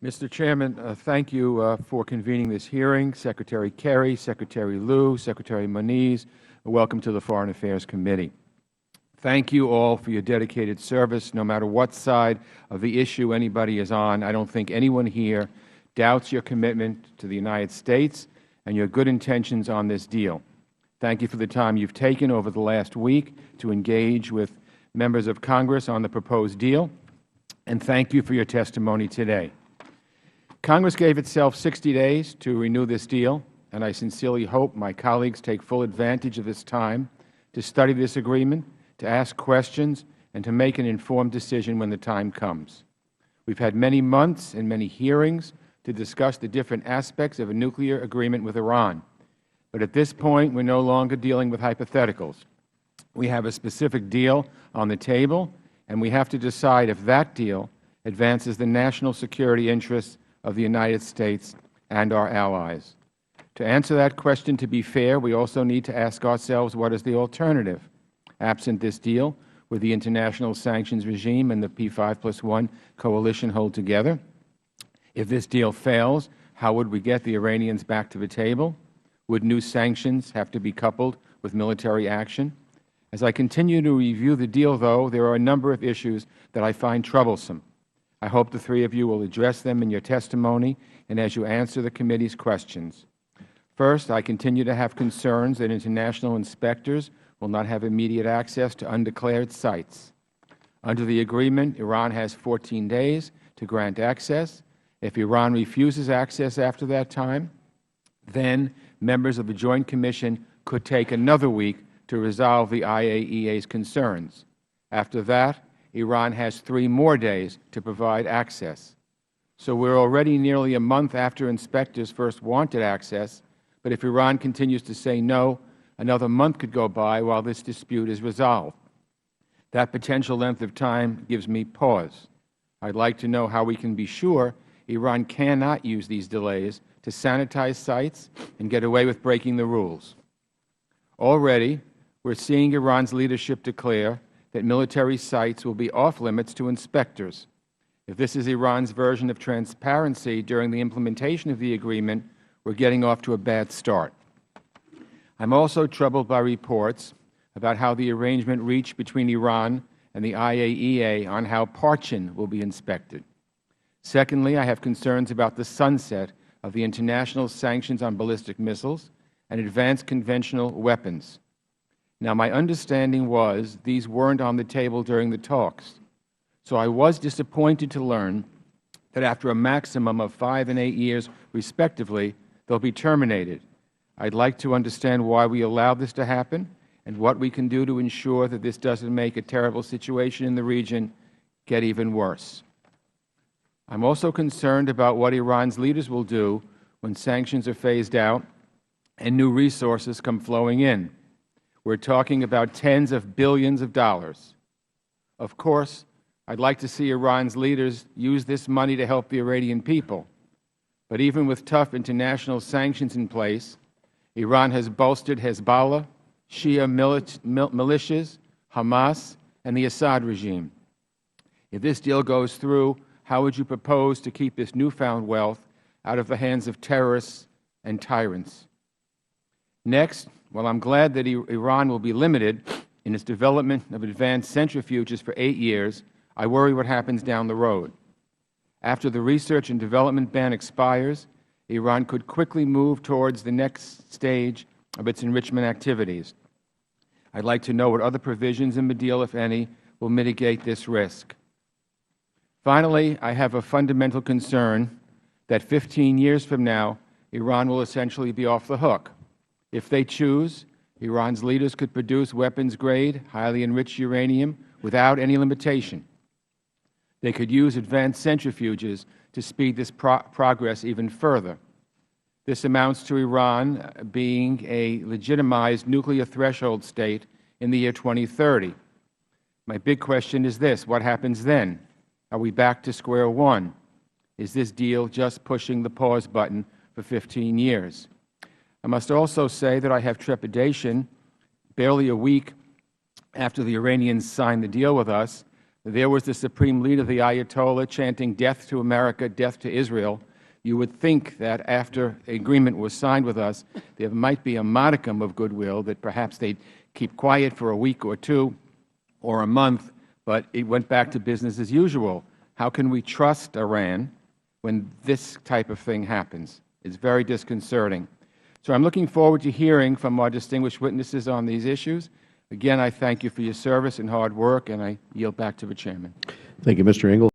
Mr. Chairman, thank you for convening this hearing. Secretary Kerry, Secretary Lew, Secretary Moniz, welcome to the Foreign Affairs Committee. Thank you all for your dedicated service, no matter what side of the issue anybody is on. I don't think anyone here doubts your commitment to the United States and your good intentions on this deal. Thank you for the time you've taken over the last week to engage with members of Congress on the proposed deal, and thank you for your testimony today. Congress gave itself 60 days to renew this deal, and I sincerely hope my colleagues take full advantage of this time to study this agreement, to ask questions, and to make an informed decision when the time comes. We've had many months and many hearings to discuss the different aspects of a nuclear agreement with Iran. But at this point, we are no longer dealing with hypotheticals. We have a specific deal on the table, and we have to decide if that deal advances the national security interests of the United States and our allies. To answer that question, to be fair, we also need to ask ourselves, what is the alternative? Absent this deal, would the international sanctions regime and the P5+1 coalition hold together? If this deal fails, how would we get the Iranians back to the table? Would new sanctions have to be coupled with military action? As I continue to review the deal, though, there are a number of issues that I find troublesome. I hope the three of you will address them in your testimony and as you answer the committee's questions. First, I continue to have concerns that international inspectors will not have immediate access to undeclared sites. Under the agreement, Iran has 14 days to grant access. If Iran refuses access after that time, then members of the Joint Commission could take another week to resolve the IAEA's concerns. After that, Iran has 3 more days to provide access. So we are already nearly a month after inspectors first wanted access, but if Iran continues to say no, another month could go by while this dispute is resolved. That potential length of time gives me pause. I would like to know how we can be sure Iran cannot use these delays to sanitize sites and get away with breaking the rules. Already, we are seeing Iran's leadership declare that military sites will be off-limits to inspectors. If this is Iran's version of transparency during the implementation of the agreement, we are getting off to a bad start. I am also troubled by reports about how the arrangement reached between Iran and the IAEA on how Parchin will be inspected. Secondly, I have concerns about the sunset of the international sanctions on ballistic missiles and advanced conventional weapons. Now, my understanding was these weren't on the table during the talks, so I was disappointed to learn that after a maximum of 5 and 8 years, respectively, they will be terminated. I would like to understand why we allowed this to happen and what we can do to ensure that this doesn't make a terrible situation in the region get even worse. I am also concerned about what Iran's leaders will do when sanctions are phased out and new resources come flowing in. We are talking about tens of billions of dollars. Of course, I would like to see Iran's leaders use this money to help the Iranian people. But even with tough international sanctions in place, Iran has bolstered Hezbollah, Shia militias, Hamas, and the Assad regime. If this deal goes through, how would you propose to keep this newfound wealth out of the hands of terrorists and tyrants? Next, while I am glad that Iran will be limited in its development of advanced centrifuges for 8 years, I worry what happens down the road. After the research and development ban expires, Iran could quickly move towards the next stage of its enrichment activities. I would like to know what other provisions in the deal, if any, will mitigate this risk. Finally, I have a fundamental concern that 15 years from now, Iran will essentially be off the hook. If they choose, Iran's leaders could produce weapons-grade, highly enriched uranium without any limitation. They could use advanced centrifuges to speed this progress even further. This amounts to Iran being a legitimized nuclear threshold state in the year 2030. My big question is this: what happens then? Are we back to square one? Is this deal just pushing the pause button for 15 years? I must also say that I have trepidation, barely a week after the Iranians signed the deal with us, there was the supreme leader, the Ayatollah, chanting death to America, death to Israel, you would think that after an agreement was signed with us, there might be a modicum of goodwill, that perhaps they'd keep quiet for a week or two or a month, but it went back to business as usual. How can we trust Iran when this type of thing happens? It's very disconcerting. So I'm looking forward to hearing from our distinguished witnesses on these issues. Again, I thank you for your service and hard work, and I yield back to the Chairman. Thank you, Mr. Engel.